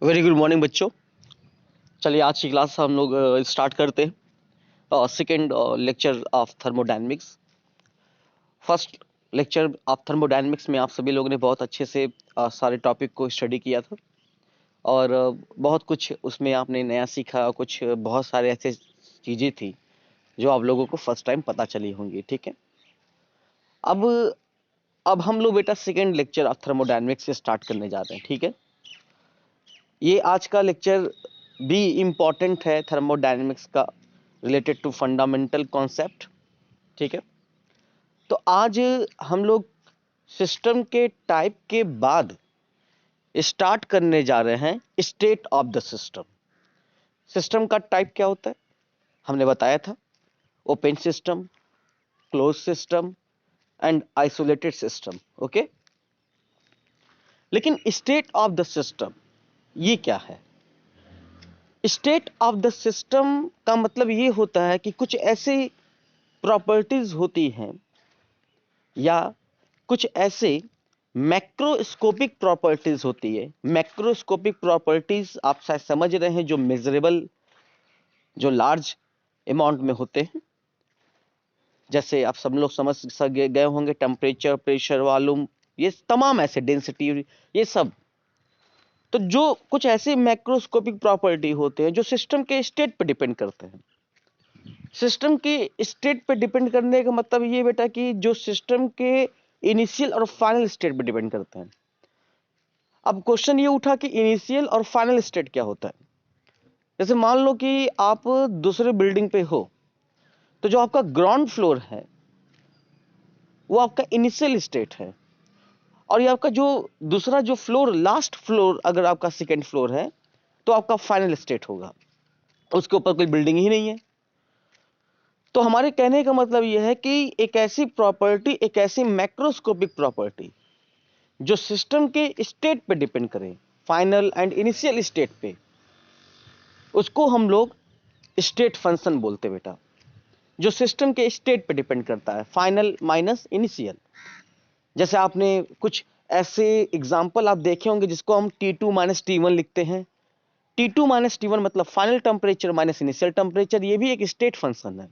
Very good morning बच्चों। चलिए आज की क्लास हम लोग स्टार्ट करते हैं। Second lecture of thermodynamics. First lecture of thermodynamics में आप सभी लोगों ने बहुत अच्छे से सारे टॉपिक को स्टडी किया था और बहुत कुछ उसमें आपने नया सीखा। कुछ बहुत सारे ऐसे चीज़ें थी जो आप लोगों को फर्स्ट टाइम पता चली होंगी। ठीक है, अब अब हम लोग बेटा सेकेंड लेक्चर ऑफ थर्मोडायनेमिक्स से स्टार्ट करने जा रहे हैं। ठीक है, ये आज का लेक्चर भी इम्पॉर्टेंट है थर्मोडायनेमिक्स का, रिलेटेड टू फंडामेंटल कॉन्सेप्ट। ठीक है, तो आज हम लोग सिस्टम के टाइप के बाद स्टार्ट करने जा रहे हैं state of the system. System का टाइप क्या होता है हमने बताया था, open system, close system and isolated system. Okay, लेकिन स्टेट ऑफ द सिस्टम ये क्या है? स्टेट ऑफ द सिस्टम का मतलब ये होता है कि कुछ ऐसे प्रॉपर्टीज होती हैं या कुछ ऐसे मैक्रोस्कोपिक प्रॉपर्टीज होती है। मैक्रोस्कोपिक प्रॉपर्टीज आप शायद समझ रहे हैं, जो मेजरेबल, जो लार्ज अमाउंट में होते हैं। जैसे आप सब लोग समझ गए होंगे, टेम्परेचर, प्रेशर, वॉल्यूम, ये तमाम ऐसे, डेंसिटी, ये सब। तो जो कुछ ऐसे मैक्रोस्कोपिक प्रॉपर्टी होते हैं जो सिस्टम के स्टेट पर डिपेंड करते हैं। सिस्टम के स्टेट पे डिपेंड करने का मतलब ये बेटा कि जो सिस्टम के इनिशियल और फाइनल स्टेट पे डिपेंड करते हैं। अब क्वेश्चन ये उठा कि इनिशियल और फाइनल स्टेट क्या होता है। जैसे मान लो कि आप दूसरे बिल्डिंग पे हो, तो जो आपका ग्राउंड फ्लोर है वो आपका इनिशियल स्टेट है, और ये आपका जो दूसरा जो फ्लोर, लास्ट फ्लोर, अगर आपका सेकेंड फ्लोर है तो आपका फाइनल स्टेट होगा। उसके ऊपर कोई बिल्डिंग ही नहीं है। तो हमारे कहने का मतलब यह है कि एक ऐसी प्रॉपर्टी, एक ऐसी मैक्रोस्कोपिक प्रॉपर्टी जो सिस्टम के स्टेट पे डिपेंड करे, फाइनल एंड इनिशियल स्टेट पे, उसको हम लोग स्टेट फंक्शन बोलते बेटा। जो सिस्टम के स्टेट पे डिपेंड करता है, फाइनल माइनस इनिशियल। जैसे आपने कुछ ऐसे एग्जाम्पल आप देखे होंगे जिसको हम T2 माइनस T1 लिखते हैं। T2 माइनस T1 मतलब final temperature minus initial temperature. ये भी एक स्टेट फंक्शन है,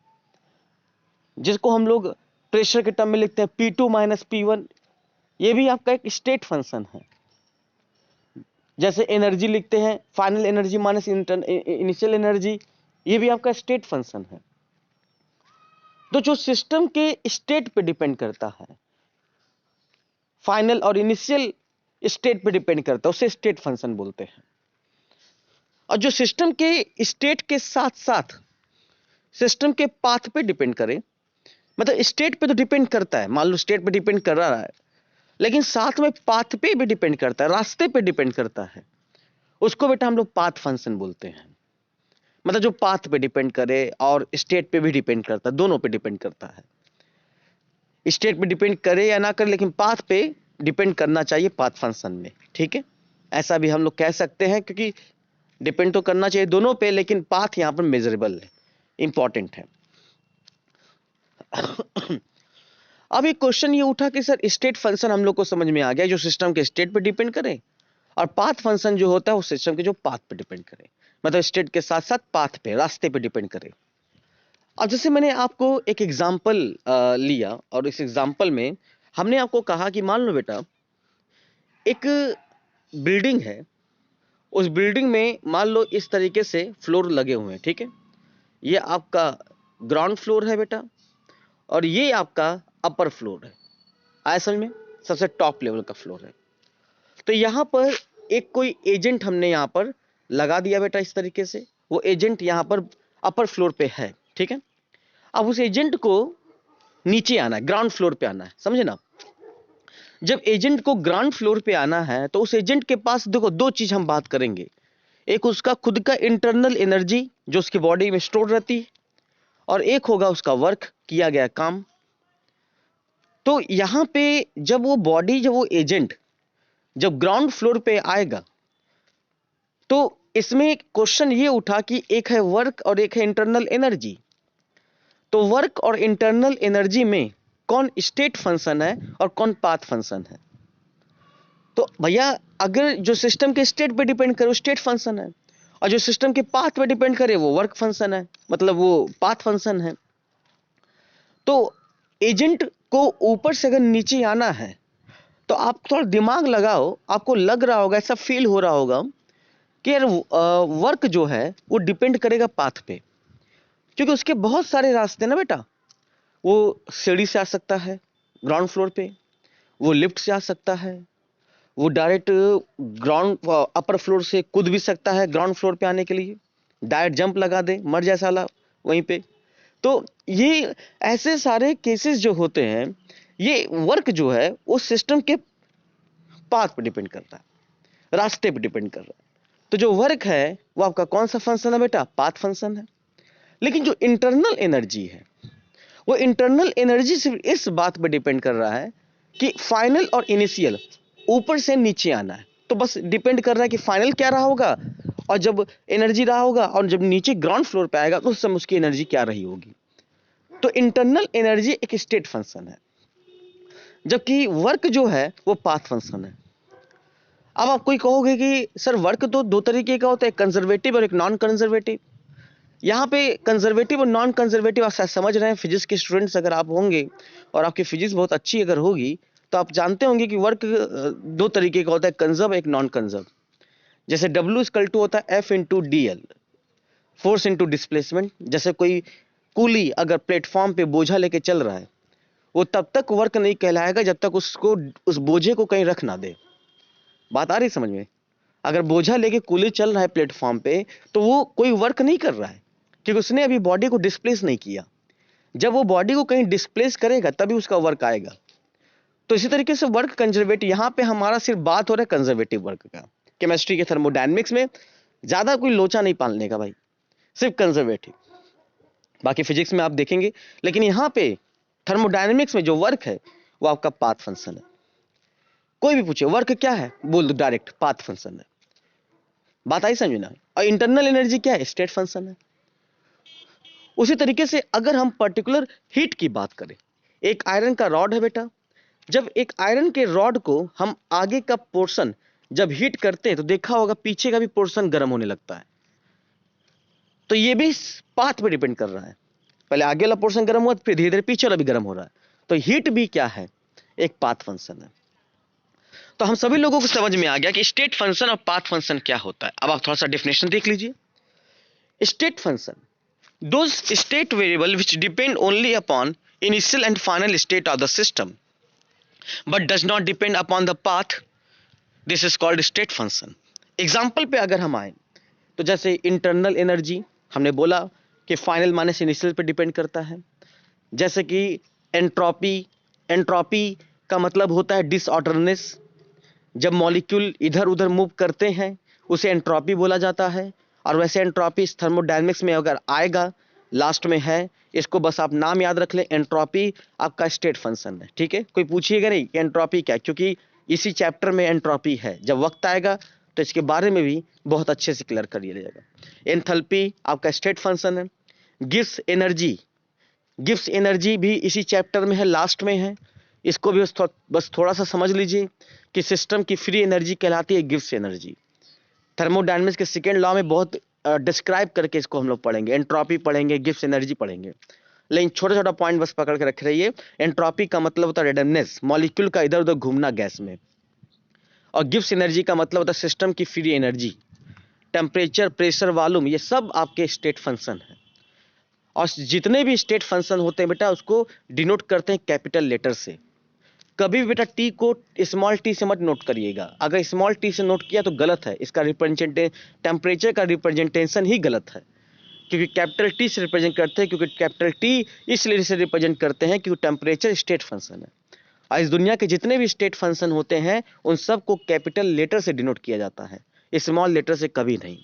जिसको हम लोग प्रेशर के टर्म में लिखते हैं P2 माइनस P1। ये भी आपका एक स्टेट फंक्शन है। जैसे एनर्जी लिखते हैं, final energy minus initial energy, ये भी आपका स्टेट फंक्शन है। तो जो सिस्टम के स्टेट पे डिपेंड करता है, फाइनल और इनिशियल स्टेट पे डिपेंड करता है, उसे स्टेट फंक्शन बोलते हैं। और जो सिस्टम के स्टेट के साथ साथ सिस्टम के पाथ पे डिपेंड करे, मतलब स्टेट पे तो डिपेंड करता है, मान लो स्टेट पे डिपेंड कर रहा है, लेकिन साथ में पाथ पे भी डिपेंड करता है, रास्ते पे डिपेंड करता है, उसको बेटा हम लोग पाथ फंक्शन बोलते हैं। मतलब जो पाथ पे डिपेंड करे और स्टेट पे भी डिपेंड करता है, दोनों पे डिपेंड करता है। स्टेट पे डिपेंड करे या ना करे, लेकिन पाथ पे डिपेंड करना चाहिए पाथ फंक्शन में। ठीक है, ऐसा भी हम लोग कह सकते हैं, क्योंकि डिपेंड तो करना चाहिए दोनों पे, लेकिन पाथ यहां पर मेजरेबल है, इंपॉर्टेंट है। अब एक क्वेश्चन ये उठा कि सर स्टेट फंक्शन हम लोग को समझ में आ गया जो सिस्टम के स्टेट पे डिपेंड करे, और पाथ फंक्शन जो होता है वो सिस्टम के जो पाथ पे डिपेंड करे, मतलब स्टेट के साथ साथ पाथ पे, रास्ते पे डिपेंड करे। अब जैसे मैंने आपको एक एग्जांपल लिया, और इस एग्जांपल में हमने आपको कहा कि मान लो बेटा एक बिल्डिंग है, उस बिल्डिंग में मान लो इस तरीके से फ्लोर लगे हुए हैं। ठीक है, ये आपका ग्राउंड फ्लोर है बेटा, और ये आपका अपर फ्लोर है। आया समझ में? सबसे टॉप लेवल का फ्लोर है। तो यहां पर एक कोई एजेंट हमने यहां पर लगा दिया बेटा, इस तरीके से। वो एजेंट यहां पर अपर फ्लोर पे है। ठीक है, अब उस एजेंट को नीचे आना है, ग्राउंड फ्लोर पे आना है, समझे ना? जब एजेंट को ग्राउंड फ्लोर पे आना है तो उस एजेंट के पास देखो दो चीज हम बात करेंगे। एक उसका खुद का इंटरनल एनर्जी जो उसकी बॉडी में स्टोर रहती है, और एक होगा उसका वर्क, किया गया काम। तो यहां पे जब वो बॉडी, जब वो एजेंट जब ग्राउंड फ्लोर पे आएगा, तो इसमें क्वेश्चन ये उठा कि एक है वर्क और एक है इंटरनल एनर्जी। तो वर्क और इंटरनल एनर्जी में कौन स्टेट फंक्शन है और कौन पाथ फंक्शन है? तो भैया अगर जो सिस्टम के स्टेट पे डिपेंड करे वो स्टेट फंक्शन है, और जो सिस्टम के पाथ पे डिपेंड करे वो वर्क फंक्शन है, मतलब वो पाथ फंक्शन है। तो एजेंट को ऊपर से अगर नीचे आना है तो आप थोड़ा दिमाग लगाओ, आपको लग रहा होगा, ऐसा फील हो रहा होगा कि यार वर्क जो है वो डिपेंड करेगा पाथ पे, क्योंकि उसके बहुत सारे रास्ते ना बेटा। वो सीढ़ी से आ सकता है ग्राउंड फ्लोर पे, वो लिफ्ट से आ सकता है, वो डायरेक्ट ग्राउंड अपर फ्लोर से कूद भी सकता है ग्राउंड फ्लोर पे आने के लिए, डायरेक्ट जंप लगा दे, मर जाए साला वहीं पे। तो ये ऐसे सारे केसेस जो होते हैं, ये वर्क जो है वो सिस्टम के पाथ पे डिपेंड करता है, रास्ते पे डिपेंड कर रहा है। तो जो वर्क है वो आपका कौन सा फंक्शन है बेटा? पाथ फंक्शन है। लेकिन जो इंटरनल एनर्जी है वो इंटरनल एनर्जी सिर्फ इस बात पे डिपेंड कर रहा है कि फाइनल और इनिशियल ऊपर से नीचे आना है। तो बस डिपेंड कर रहा है कि फाइनल क्या रहा होगा, और जब एनर्जी रहा होगा, और जब नीचे ग्राउंड फ्लोर पे आएगा तो उस समय उसकी एनर्जी क्या रही होगी। तो इंटरनल एनर्जी एक स्टेट फंक्शन है, जबकि वर्क जो है वो पाथ फंक्शन है। अब आप कोई कहोगे कि सर वर्क तो दो तरीके का होता है, कंजर्वेटिव और एक नॉन कंजर्वेटिव। यहाँ पे कंजर्वेटिव और नॉन कंजर्वेटिव आप शायद समझ रहे हैं। फिजिक्स के स्टूडेंट्स अगर आप होंगे और आपकी फिजिक्स बहुत अच्छी अगर होगी तो आप जानते होंगे कि वर्क दो तरीके का होता है, कंजर्व एक नॉन कंजर्व। जैसे W इक्वल टू होता है F into D L, force into displacement. जैसे कोई कूली अगर प्लेटफॉर्म पे बोझा लेके चल रहा है, वो तब तक वर्क नहीं कहलाएगा जब तक उसको उस बोझे को कहीं रख ना दे। बात आ रही समझ में? अगर बोझा लेके कूली चल रहा है प्लेटफॉर्म पे तो वो कोई वर्क नहीं कर रहा है, क्योंकि उसने अभी बॉडी को डिस्प्लेस नहीं किया। जब वो बॉडी को कहीं डिस्प्लेस करेगा तभी उसका वर्क आएगा। तो इसी तरीके से वर्क कंजर्वेटिव, यहाँ पे हमारा सिर्फ बात हो रहा है कंजर्वेटिव वर्क का। केमिस्ट्री के थर्मोडायनेमिक्स में ज्यादा कोई लोचा नहीं पालने का भाई, सिर्फ कंजर्वेटिव। बाकी फिजिक्स में आप देखेंगे, लेकिन यहाँ पे थर्मोडायनेमिक्स में जो वर्क है वो आपका पाथ फंक्शन है। कोई भी पूछे वर्क क्या है, बोल दो डायरेक्ट पाथ फंक्शन है। बात आई समझना? और इंटरनल एनर्जी क्या है? स्टेट फंक्शन है। उसी तरीके से अगर हम पर्टिकुलर हीट की बात करें, एक आयरन का रॉड है बेटा, जब एक आयरन के रॉड को हम आगे का पोर्शन जब हीट करते हैं तो देखा होगा पीछे का भी पोर्शन गर्म होने लगता है। तो ये भी पाथ पे डिपेंड कर रहा है, पहले आगे वाला पोर्शन गर्म हुआ, फिर धीरे धीरे पीछे वाला भी गर्म हो रहा है। तो हीट भी क्या है? एक पाथ फंक्शन है। तो हम सभी लोगों को समझ में आ गया कि स्टेट फंक्शन और पाथ फंक्शन क्या होता है। अब आप थोड़ा सा डेफिनेशन देख लीजिए। State function, those state variable which depend only upon initial and final state of the system but does not depend upon the path, this is called state function. Example पे अगर हम आए तो जैसे इंटरनल एनर्जी हमने बोला कि final minus initial पे डिपेंड करता है। जैसे कि एंट्रोपी, एंट्रोपी का मतलब होता है डिसऑर्डरनेस। जब मॉलिक्यूल इधर उधर मूव करते हैं उसे एंट्रोपी बोला जाता है। और वैसे एंट्रोपी थर्मोडायनेमिक्स में अगर आएगा लास्ट में है, इसको बस आप नाम याद रख लें, एंट्रोपी आपका स्टेट फंक्शन है। ठीक है, कोई पूछिएगा नहीं कि एंट्रोपी क्या है, क्योंकि इसी चैप्टर में एंट्रोपी है। जब वक्त आएगा तो इसके बारे में भी बहुत अच्छे से क्लियर कर दिया जाएगा। एंथैल्पी आपका स्टेट फंक्शन है। गिव्स एनर्जी, गिव्स एनर्जी भी इसी चैप्टर में है, लास्ट में है। इसको भी बस थोड़ा सा समझ लीजिए कि सिस्टम की फ्री एनर्जी कहलाती है गिव्स एनर्जी। थर्मोडायनेमिक्स के सेकेंड लॉ में बहुत डिस्क्राइब करके इसको हम लोग पढ़ेंगे, एंट्रोपी पढ़ेंगे, गिव्स एनर्जी पढ़ेंगे। लेकिन छोटा छोटा पॉइंट बस पकड़ के रख रहिए। एंट्रोपी का मतलब होता है रेडमनेस, मॉलिक्यूल का इधर उधर घूमना गैस में। और गिव्स एनर्जी का मतलब होता है सिस्टम की free energy. Temperature, pressure, volume, ये सब आपके स्टेट फंक्शन है। और जितने भी स्टेट फंक्शन होते हैं बेटा उसको डिनोट करते हैं कैपिटल लेटर से। कभी भी बेटा टी को स्मॉल टी से मत नोट करिएगा। अगर स्मॉल टी से नोट किया तो गलत है, इसका रिप्रेजेंटेशन, टेम्परेचर का रिप्रेजेंटेशन ही गलत है। क्योंकि कैपिटल टी से रिप्रेजेंट करते हैं, क्योंकि कैपिटल टी इसलिए से रिप्रेजेंट करते हैं क्योंकि टेम्परेचर स्टेट फंक्शन है। और इस दुनिया के जितने भी स्टेट फंक्शन होते हैं उन सबको कैपिटल लेटर से डिनोट किया जाता है, स्मॉल लेटर से कभी नहीं।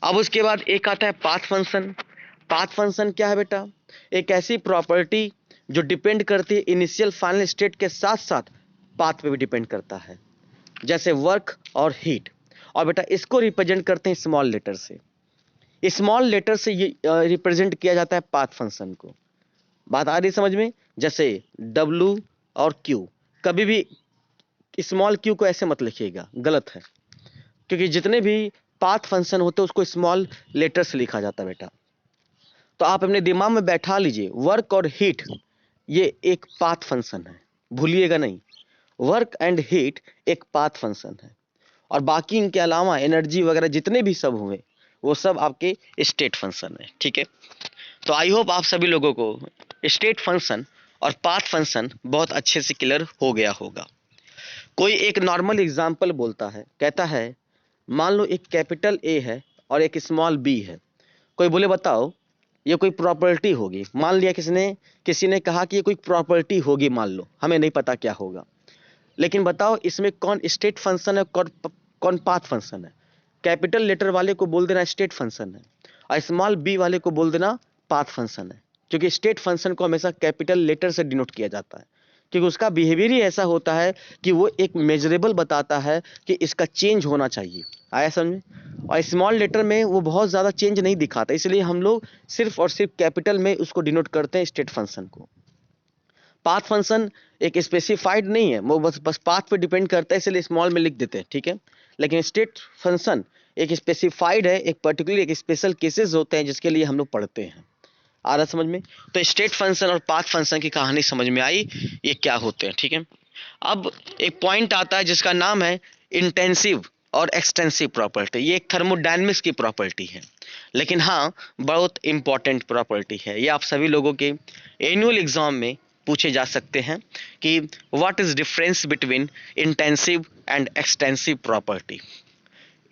अब उसके बाद एक आता है पाथ फंक्शन। पाथ फंक्शन क्या है बेटा? एक ऐसी प्रॉपर्टी जो डिपेंड करती है इनिशियल फाइनल स्टेट के साथ साथ पाथ पे भी डिपेंड करता है, जैसे वर्क और हीट। और बेटा इसको रिप्रेजेंट करते हैं स्मॉल लेटर से। स्मॉल लेटर से ये रिप्रेजेंट किया जाता है पाथ फंक्शन को। बात आ रही समझ में? जैसे W और Q, कभी भी स्मॉल क्यू को ऐसे मत लिखिएगा, गलत है, क्योंकि जितने भी पाथ फंक्शन होते हैं उसको स्मॉल लेटर से लिखा जाता है बेटा। तो आप अपने दिमाग में बैठा लीजिए, वर्क और हीट ये एक पाथ फंक्शन है, भूलिएगा नहीं, वर्क एंड हीट एक पाथ फंक्शन है, और बाकी इनके अलावा एनर्जी वगैरह जितने भी सब हुए वो सब आपके स्टेट फंक्शन है। ठीक है, तो आई होप आप सभी लोगों को स्टेट फंक्शन और पाथ फंक्शन बहुत अच्छे से क्लियर हो गया होगा। कोई एक नॉर्मल एग्जांपल बोलता है, कहता है मान लो एक कैपिटल ए है और एक स्मॉल बी है, कोई बोले बताओ ये कोई प्रॉपर्टी होगी, मान लिया किसी ने कहा कि ये कोई प्रॉपर्टी होगी, मान लो, हमें नहीं पता क्या होगा, लेकिन बताओ इसमें कौन स्टेट फंक्शन है, कौन पाथ फंक्शन है। कैपिटल लेटर वाले को बोल देना स्टेट फंक्शन है, और स्मॉल बी वाले को बोल देना पाथ फंक्शन है, क्योंकि स्टेट फंक्शन को हमेशा कैपिटल लेटर से डिनोट किया जाता है, क्योंकि उसका बिहेवियर ही ऐसा होता है कि वो एक मेजरेबल बताता है कि इसका चेंज होना चाहिए। आया समझ में? और स्मॉल लेटर में वो बहुत ज़्यादा चेंज नहीं दिखाता, इसलिए हम लोग सिर्फ और सिर्फ कैपिटल में उसको डिनोट करते हैं स्टेट फंक्शन को। पाथ फंक्शन एक स्पेसिफाइड नहीं है, वो बस पाथ पे डिपेंड करता है, इसलिए स्मॉल में लिख देते हैं। ठीक है, लेकिन स्टेट फंक्शन एक स्पेसिफाइड है, एक पर्टिकुलर एक स्पेशल केसेस होते हैं जिसके लिए हम लोग पढ़ते हैं। आ रहा समझ में? तो स्टेट फंक्शन और पाथ फंक्शन की कहानी समझ में आई, ये क्या होते हैं। ठीक है, अब एक पॉइंट आता है जिसका नाम है इंटेंसिव और एक्सटेंसिव प्रॉपर्टी। ये एक थर्मोडायनेमिक्स की प्रॉपर्टी है, लेकिन हाँ बहुत इंपॉर्टेंट प्रॉपर्टी है। ये आप सभी लोगों के एनुअल एग्जाम में पूछे जा सकते हैं कि what is difference between intensive and extensive property.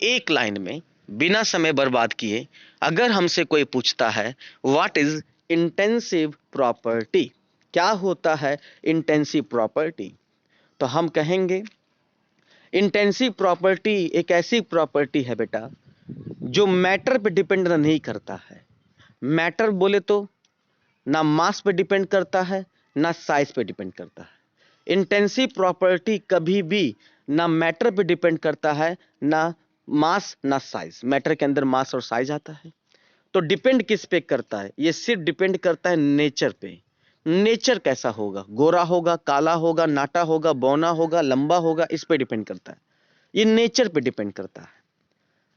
एक लाइन में बिना समय बर्बाद किए अगर हमसे कोई पूछता है व्हाट इज इंटेंसिव प्रॉपर्टी, क्या होता है इंटेंसिव प्रॉपर्टी, तो हम कहेंगे इंटेंसिव प्रॉपर्टी एक ऐसी प्रॉपर्टी है बेटा जो मैटर पे डिपेंड नहीं करता है। मैटर बोले तो ना मास पे डिपेंड करता है ना साइज पे डिपेंड करता है। इंटेंसिव प्रॉपर्टी कभी भी ना मैटर पे डिपेंड करता है ना मास ना साइज। मैटर के अंदर मास और साइज आता है, तो डिपेंड किस पे करता है? ये सिर्फ डिपेंड करता है नेचर पे। नेचर कैसा होगा, गोरा होगा, काला होगा, नाटा होगा, बौना होगा, लंबा होगा, इस पे डिपेंड करता है। ये नेचर पे डिपेंड करता है,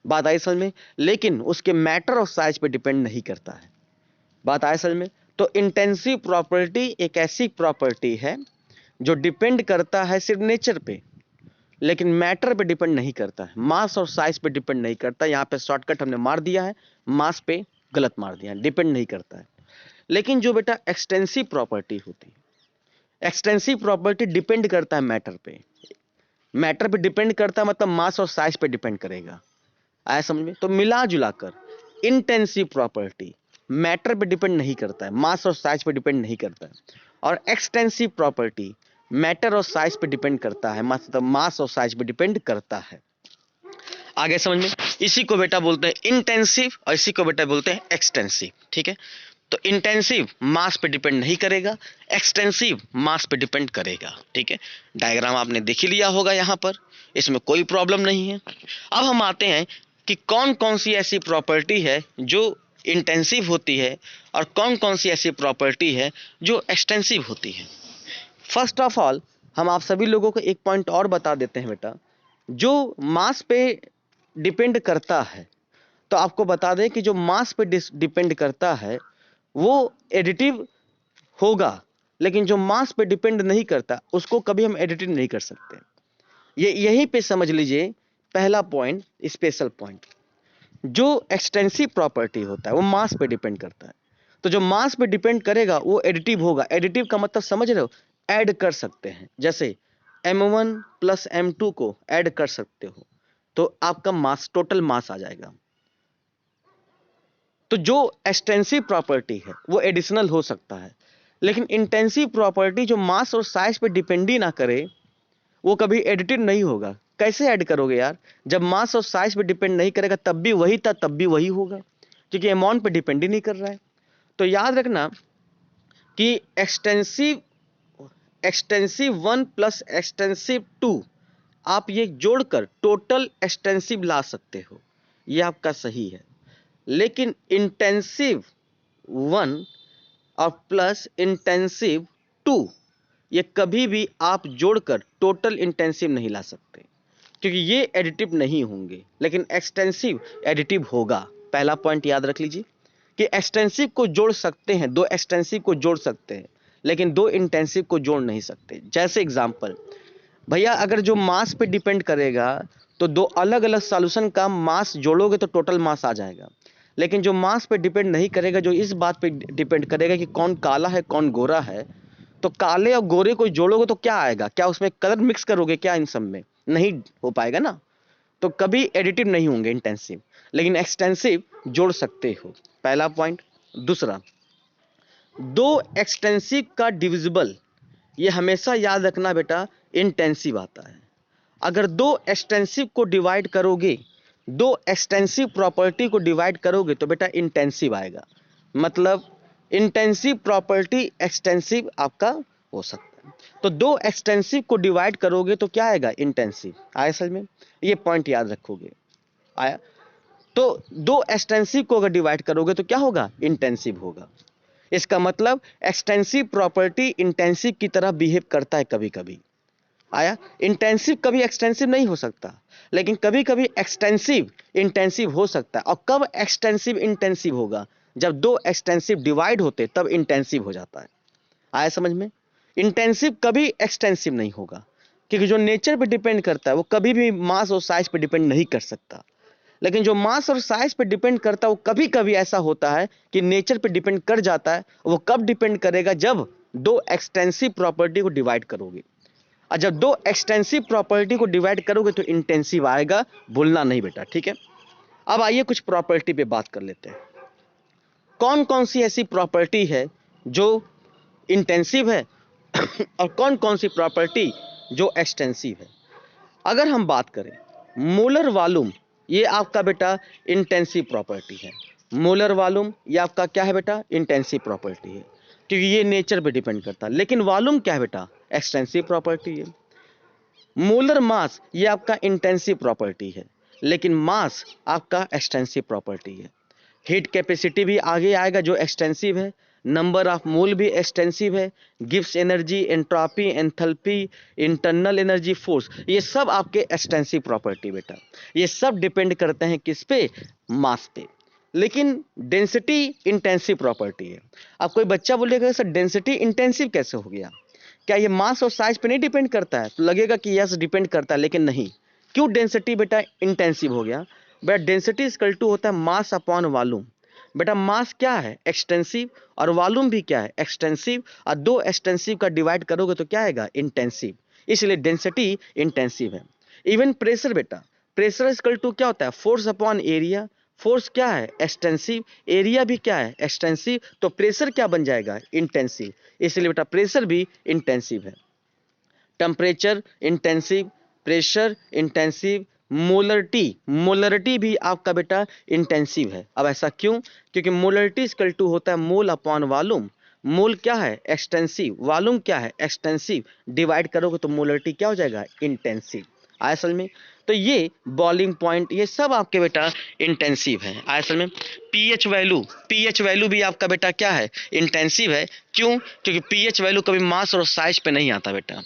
बात आई समझ में? लेकिन उसके मैटर और साइज पे डिपेंड नहीं करता है। बात आए समझ में? तो इंटेंसिव प्रॉपर्टी एक ऐसी प्रॉपर्टी है जो डिपेंड करता है सिर्फ नेचर पे, लेकिन मैटर पे डिपेंड नहीं करता है, मास और साइज पे डिपेंड नहीं करता। यहाँ पे शॉर्टकट हमने मार दिया है, मास पे गलत मार दिया है, डिपेंड नहीं करता है। लेकिन जो बेटा एक्सटेंसिव प्रॉपर्टी होती है, एक्सटेंसिव प्रॉपर्टी डिपेंड करता है मैटर पे। मैटर पे डिपेंड करता है मतलब मास और साइज पे डिपेंड करेगा। आया समझ में? तो मिला जुला कर इंटेंसिव प्रॉपर्टी मैटर पे डिपेंड नहीं करता है, मास और साइज पे डिपेंड नहीं करता है, और एक्सटेंसिव प्रॉपर्टी मैटर और साइज पे डिपेंड करता है, मतलब मास और साइज पे डिपेंड करता है। आगे समझ में? इसी को बेटा बोलते हैं इंटेंसिव और इसी को बेटा बोलते हैं एक्सटेंसिव। ठीक है, तो इंटेंसिव मास पे डिपेंड नहीं करेगा, एक्सटेंसिव मास पे डिपेंड करेगा। ठीक है, डायग्राम आपने देख ही लिया होगा यहाँ पर, इसमें कोई प्रॉब्लम नहीं है। अब हम आते हैं कि कौन कौन सी ऐसी प्रॉपर्टी है जो इंटेंसिव होती है और कौन कौन सी ऐसी प्रॉपर्टी है जो एक्सटेंसिव होती है। फर्स्ट ऑफ ऑल हम आप सभी लोगों को एक पॉइंट और बता देते हैं बेटा, जो मास पे डिपेंड करता है, तो आपको बता दें कि जो मास पे डिपेंड करता है वो एडिटिव होगा, लेकिन जो मास पे डिपेंड नहीं करता उसको कभी हम एडिटिव नहीं कर सकते। ये यहीं पे समझ लीजिए पहला पॉइंट, स्पेशल पॉइंट। जो एक्सटेंसिव प्रॉपर्टी होता है वो मास पे डिपेंड करता है, तो जो मास पे डिपेंड करेगा वो एडिटिव होगा। एडिटिव का मतलब समझ रहे हो? ऐड कर सकते हैं, जैसे m1 प्लस m2 को ऐड कर सकते हो तो आपका मास, टोटल मास आ जाएगा। तो जो एक्सटेंसिव प्रॉपर्टी है वो एडिशनल हो सकता है, लेकिन इंटेंसिव प्रॉपर्टी जो मास और साइज पे डिपेंड ही ना करे वो कभी एडिटिव नहीं होगा। कैसे ऐड करोगे यार? जब मास और साइज पे डिपेंड नहीं करेगा तब भी वही था तब भी वही होगा, क्योंकि अमाउंट पे डिपेंड ही नहीं कर रहा है। तो याद रखना कि एक्सटेंसिव 1 प्लस एक्सटेंसिव 2 आप ये जोड़कर टोटल एक्सटेंसिव ला सकते हो, ये आपका सही है। लेकिन इंटेंसिव 1 और प्लस इंटेंसिव 2 ये कभी भी आप जोड़कर टोटल इंटेंसिव नहीं ला सकते, क्योंकि ये एडिटिव नहीं होंगे, लेकिन एक्सटेंसिव एडिटिव होगा। पहला पॉइंट याद रख लीजिए कि एक्सटेंसिव को जोड़ सकते हैं, दो एक्सटेंसिव को जोड़ सकते हैं, लेकिन दो इंटेंसिव को जोड़ नहीं सकते। जैसे एग्जांपल, भैया अगर जो मास पे डिपेंड करेगा तो दो अलग अलग सॉल्यूशन का मास जोड़ोगे तो टोटल मास आ जाएगा, लेकिन जो मास पे डिपेंड नहीं करेगा, जो इस बात पे डिपेंड करेगा कि कौन काला है कौन गोरा है, तो काले और गोरे को जोड़ोगे तो क्या आएगा? क्या उसमें कलर मिक्स करोगे क्या? इन सब में नहीं हो पाएगा ना, तो कभी एडिटिव नहीं होंगे इंटेंसिव, लेकिन एक्सटेंसिव जोड़ सकते हो। पहला पॉइंट। दूसरा, दो एक्सटेंसिव का डिविजिबल, ये हमेशा याद रखना बेटा, इंटेंसिव आता है। अगर दो एक्सटेंसिव को डिवाइड करोगे, दो एक्सटेंसिव प्रॉपर्टी को डिवाइड करोगे तो बेटा इंटेंसिव आएगा। मतलब इंटेंसिव प्रॉपर्टी एक्सटेंसिव आपका हो सकता है। तो दो एक्सटेंसिव को डिवाइड करोगे तो क्या आएगा? इंटेंसिव। आया समझ में? ये पॉइंट याद रखोगे। आया? तो दो एक्सटेंसिव को अगर डिवाइड करोगे तो क्या होगा? इंटेंसिव होगा। इसका मतलब एक्सटेंसिव प्रॉपर्टी इंटेंसिव की तरह बिहेव करता है कभी कभी। आया? इंटेंसिव कभी एक्सटेंसिव नहीं हो सकता, लेकिन कभी कभी एक्सटेंसिव इंटेंसिव हो सकता है। और कब एक्सटेंसिव इंटेंसिव होगा? जब दो एक्सटेंसिव डिवाइड होते तब इंटेंसिव हो जाता है। आया समझ में? इंटेंसिव कभी एक्सटेंसिव नहीं होगा, क्योंकि जो नेचर पे डिपेंड करता है वो कभी भी मास और साइज पे डिपेंड नहीं कर सकता। लेकिन जो मास और साइज पे डिपेंड करता है वो कभी कभी ऐसा होता है कि नेचर पे डिपेंड कर जाता है। वो कब डिपेंड करेगा? जब दो एक्सटेंसिव प्रॉपर्टी को डिवाइड करोगे, और जब दो एक्सटेंसिव प्रॉपर्टी को डिवाइड करोगे तो इंटेंसिव आएगा, भूलना नहीं बेटा, ठीक है। अब आइए कुछ प्रॉपर्टी पे बात कर लेते हैं। कौन कौन सी ऐसी प्रॉपर्टी है जो इंटेंसिव है और कौन कौन सी प्रॉपर्टी जो एक्सटेंसिव है। अगर हम बात करें मोलर वॉल्यूम, ये आपका बेटा इंटेंसिव प्रॉपर्टी है। मोलर वॉल्यूम ये आपका क्या है बेटा? इंटेंसिव प्रॉपर्टी है, क्योंकि ये नेचर पे डिपेंड करता है। लेकिन वॉल्यूम क्या है बेटा? एक्सटेंसिव प्रॉपर्टी है। मोलर मास ये आपका इंटेंसिव प्रॉपर्टी है, लेकिन मास आपका एक्सटेंसिव प्रॉपर्टी है। हीट कैपेसिटी भी आगे आएगा जो एक्सटेंसिव है। नंबर ऑफ मोल भी एक्सटेंसिव है। Gives energy, entropy, enthalpy, internal energy, force, ये सब आपके एक्सटेंसिव प्रॉपर्टी बेटा। ये सब डिपेंड करते हैं किस पे? मास पे। लेकिन डेंसिटी इंटेंसिव प्रॉपर्टी है। अब कोई बच्चा बोलेगा सर डेंसिटी इंटेंसिव कैसे हो गया? क्या ये मास और साइज पे नहीं डिपेंड करता है? तो लगेगा कि यस डिपेंड करता है, लेकिन नहीं। क्यों डेंसिटी बेटा इंटेंसिव हो गया? बेटा डेंसिटी इक्वल टू होता है मास अपॉन वॉल्यूम। बेटा मास क्या है? एक्सटेंसिव, और वॉल्यूम भी क्या है? एक्सटेंसिव। और दो एक्सटेंसिव का डिवाइड करोगे तो क्या आएगा? इंटेंसिव। इसलिए डेंसिटी इंटेंसिव है। इवन प्रेशर बेटा, प्रेशर इक्वल टू क्या होता है? Force upon area. फोर्स क्या है? एक्सटेंसिव। एरिया भी क्या है? एक्सटेंसिव। तो प्रेशर क्या बन जाएगा? इंटेंसिव। इसलिए बेटा प्रेशर भी इंटेंसिव है। Temperature intensive, pressure intensive, molarity भी आपका बेटा इंटेंसिव है। अब ऐसा क्यों? क्योंकि मोलरिटी इक्वल टू होता है मोल अपॉन वॉल्यूम। मोल क्या है? एक्सटेंसिव। वॉल्यूम क्या है? एक्सटेंसिव। डिवाइड करोगे तो मोलरिटी क्या हो जाएगा? इंटेंसिव। आया समझ में? तो ये बॉइलिंग पॉइंट ये सब आपके बेटा इंटेंसिव है। आया समझ में? पीएच वैल्यू भी आपका बेटा क्या है? इंटेंसिव है। क्यों? क्योंकि पीएच वैल्यू कभी मास और साइज पे नहीं आता बेटा।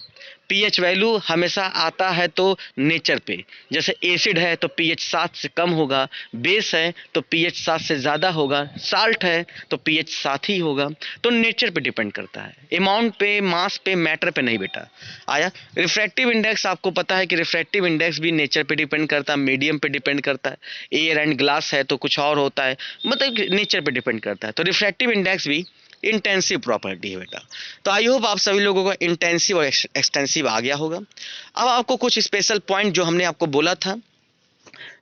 पीएच वैल्यू हमेशा आता है तो नेचर पे। जैसे एसिड है तो पीएच 7 से कम होगा, बेस है तो पीएच 7 से ज़्यादा होगा, साल्ट है तो पीएच 7 ही होगा। तो नेचर पे डिपेंड करता है, अमाउंट पे, मास पे, मैटर पे नहीं बेटा। आया? रिफ्रैक्टिव इंडेक्स आपको पता है कि रिफ्रैक्टिव इंडेक्स भी नेचर पे डिपेंड करता है, मीडियम पे डिपेंड करता है। एयर एंड ग्लास है तो कुछ और होता है, मतलब नेचर पे डिपेंड करता है। तो रिफ्रैक्टिव इंडेक्स भी इंटेंसिव प्रॉपर्टी है बेटा। तो आई होप आप सभी लोगों को इंटेंसिव और एक्सटेंसिव आ गया होगा। अब आपको कुछ स्पेशल पॉइंट जो हमने आपको बोला था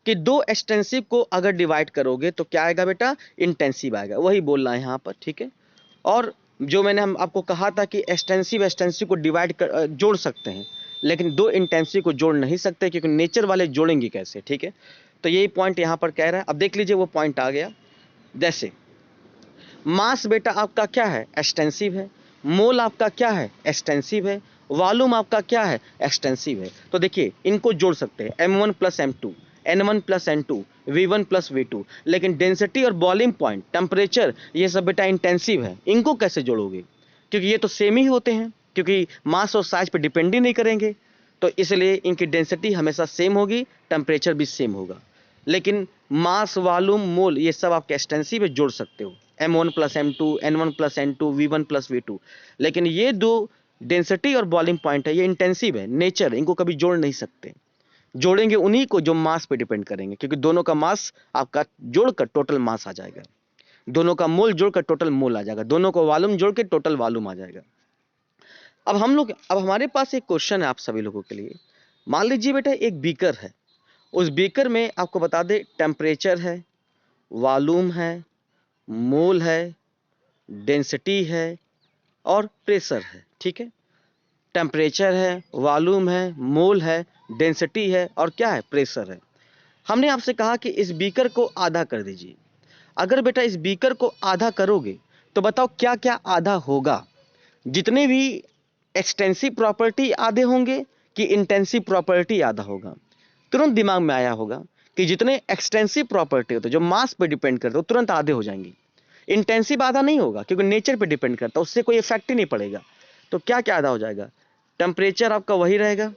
कि दो एक्सटेंसिव को अगर डिवाइड करोगे तो क्या आएगा बेटा? इंटेंसिव आएगा, वही बोलना है यहाँ पर, ठीक है। और जो मैंने हम आपको कहा था कि एक्सटेंसिव को डिवाइड कर जोड़ सकते हैं, लेकिन दो इंटेंसिव को जोड़ नहीं सकते, क्योंकि नेचर वाले जोड़ेंगे कैसे, ठीक है। तो यही पॉइंट यहाँ पर कह रहा है। अब देख लीजिए वो पॉइंट आ गया। जैसे मास बेटा आपका क्या है? एक्सटेंसिव है। मोल आपका क्या है? एक्सटेंसिव है। वॉल्यूम आपका क्या है? एक्सटेंसिव है। तो देखिए इनको जोड़ सकते हैं, m1 plus m2, n1 plus n2, v1 plus v2। लेकिन डेंसिटी और बॉइलिंग पॉइंट, टेम्परेचर, ये सब बेटा इंटेंसिव है। इनको कैसे जोड़ोगे? क्योंकि ये तो सेम ही होते हैं। क्योंकि मास और साइज पे डिपेंड ही नहीं करेंगे, तो इसलिए इनकी डेंसिटी हमेशा सेम होगी, टेम्परेचर भी सेम होगा। लेकिन मास, वॉल्यूम, मोल ये सब आप एक्सटेंसिव में जोड़ सकते हो, m1 plus m2, n1 plus n2, v1 plus v2। लेकिन ये दो डेंसिटी और बॉइलिंग पॉइंट है, ये इंटेंसिव है, नेचर, इनको कभी जोड़ नहीं सकते। जोड़ेंगे उन्हीं को जो मास पे डिपेंड करेंगे, क्योंकि दोनों का मास आपका जोड़कर टोटल मास आ जाएगा, दोनों का मोल जोड़कर टोटल मोल आ जाएगा, दोनों को वॉल्यूम जोड़ के टोटल वॉल्यूम आ जाएगा। अब हमारे पास एक क्वेश्चन है आप सभी लोगों के लिए। मान लीजिए बेटा एक बीकर है, उस बीकर में आपको बता दे टेम्परेचर है, वॉल्यूम है, मोल है, डेंसिटी है और प्रेशर है। ठीक है, टेम्परेचर है, वॉल्यूम है, मोल है, डेंसिटी है और क्या है, प्रेशर है। हमने आपसे कहा कि इस बीकर को आधा कर दीजिए। अगर बेटा इस बीकर को आधा करोगे तो बताओ क्या क्या आधा होगा। जितने भी एक्सटेंसिव प्रॉपर्टी आधे होंगे कि इंटेंसिव प्रॉपर्टी आधा होगा। तुरंत दिमाग में आया होगा कि जितने एक्सटेंसिव प्रॉपर्टी होते जो मास पे डिपेंड करते हो तुरंत आधे हो जाएंगे। इंटेंसिव आधा नहीं होगा क्योंकि नेचर पे डिपेंड करता है, उससे कोई इफेक्ट ही नहीं पड़ेगा। तो क्या क्या आधा हो जाएगा, टेम्परेचर आपका वही रहेगा,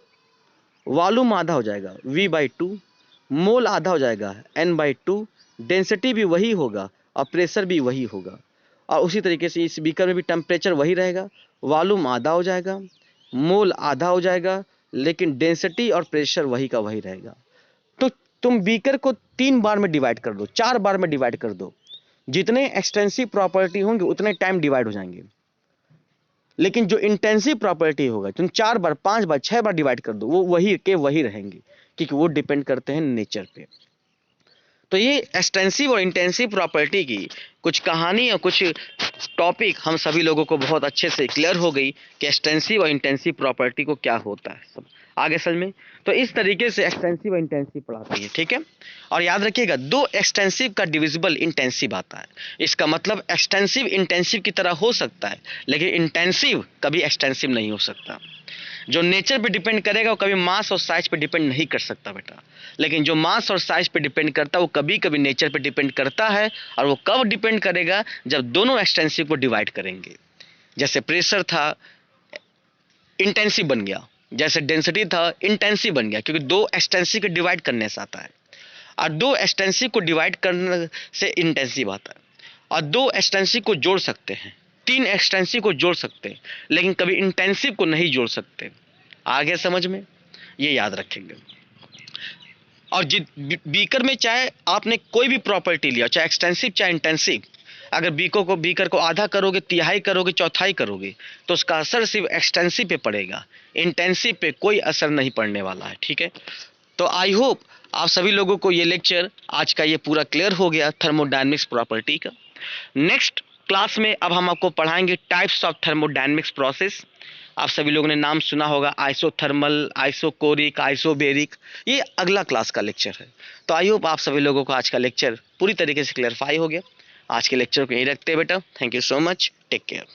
वॉल्यूम आधा हो जाएगा v/2, मोल आधा हो जाएगा n/2, डेंसिटी भी वही होगा और प्रेशर भी वही होगा। और उसी तरीके से इस बीकर में भी टेम्परेचर वही रहेगा, वॉल्यूम आधा हो जाएगा, मोल आधा हो जाएगा, लेकिन डेंसिटी और प्रेशर वही का वही रहेगा। तो तुम बीकर को 3 बार में डिवाइड कर दो, 4 बार में डिवाइड कर दो, जितने एक्सटेंसिव प्रॉपर्टी होंगे उतने टाइम डिवाइड हो जाएंगे। लेकिन जो इंटेंसिव प्रॉपर्टी होगा तुम 4 बार, 5 बार, 6 बार डिवाइड कर दो, वो वही के वही रहेंगे, क्योंकि वो डिपेंड करते हैं नेचर पे। तो ये एक्सटेंसिव और इंटेंसिव प्रॉपर्टी की कुछ कहानी और कुछ टॉपिक हम सभी लोगों को बहुत अच्छे से क्लियर हो गई कि एक्सटेंसिव और इंटेंसिव प्रॉपर्टी को क्या होता है, सब आगे समझ में। तो इस तरीके से एक्सटेंसिव और इंटेंसिव पढ़ाती है। ठीक है, और याद रखिएगा 2 एक्सटेंसिव का डिविजिबल इंटेंसिव आता है। इसका मतलब एक्सटेंसिव इंटेंसिव की तरह हो सकता है, लेकिन इंटेंसिव कभी एक्सटेंसिव नहीं हो सकता। जो नेचर पे डिपेंड करेगा वो कभी मास और साइज पे डिपेंड नहीं कर सकता बेटा। लेकिन जो मास और साइज पे डिपेंड करता है वो कभी कभी नेचर पे डिपेंड करता है, और वो कब डिपेंड करेगा, जब दोनों एक्सटेंसिव को डिवाइड करेंगे। जैसे प्रेशर था इंटेंसिव बन गया, जैसे डेंसिटी था इंटेंसिव बन गया, क्योंकि 2 एक्सटेंसिव को डिवाइड करने से आता है, और 2 एक्सटेंसिव को डिवाइड करने से इंटेंसिव आता है। और 2 एक्सटेंसिव को जोड़ सकते हैं, 3 एक्सटेंसिव को जोड़ सकते हैं, लेकिन कभी इंटेंसिव को नहीं जोड़ सकते। आगे समझ में, ये याद रखेंगे। और बीकर में चाहे आपने कोई भी प्रॉपर्टी लिया, चाहे एक्सटेंसिव चाहे इंटेंसिव, अगर बीकर को आधा करोगे, तिहाई करोगे, चौथाई करोगे, तो उसका असर सिर्फ एक्सटेंसिव पे पड़ेगा, इंटेंसिव पे कोई असर नहीं पड़ने वाला है। ठीक है, तो आई होप आप सभी लोगों को ये लेक्चर आज का ये पूरा क्लियर हो गया थर्मोडायनेमिक्स प्रॉपर्टी का। नेक्स्ट क्लास में अब हम आपको पढ़ाएंगे टाइप्स ऑफ थर्मोडायनेमिक्स प्रोसेस। आप सभी लोगों ने नाम सुना होगा, आइसोथर्मल, आइसोकोरिक, आइसोबेरिक, ये अगला क्लास का लेक्चर है। तो आई होप आप सभी लोगों को आज का लेक्चर पूरी तरीके से क्लियरफाई हो गया। आज के लेक्चर को यहीं रखते हैं बेटा। Thank you so much, take care.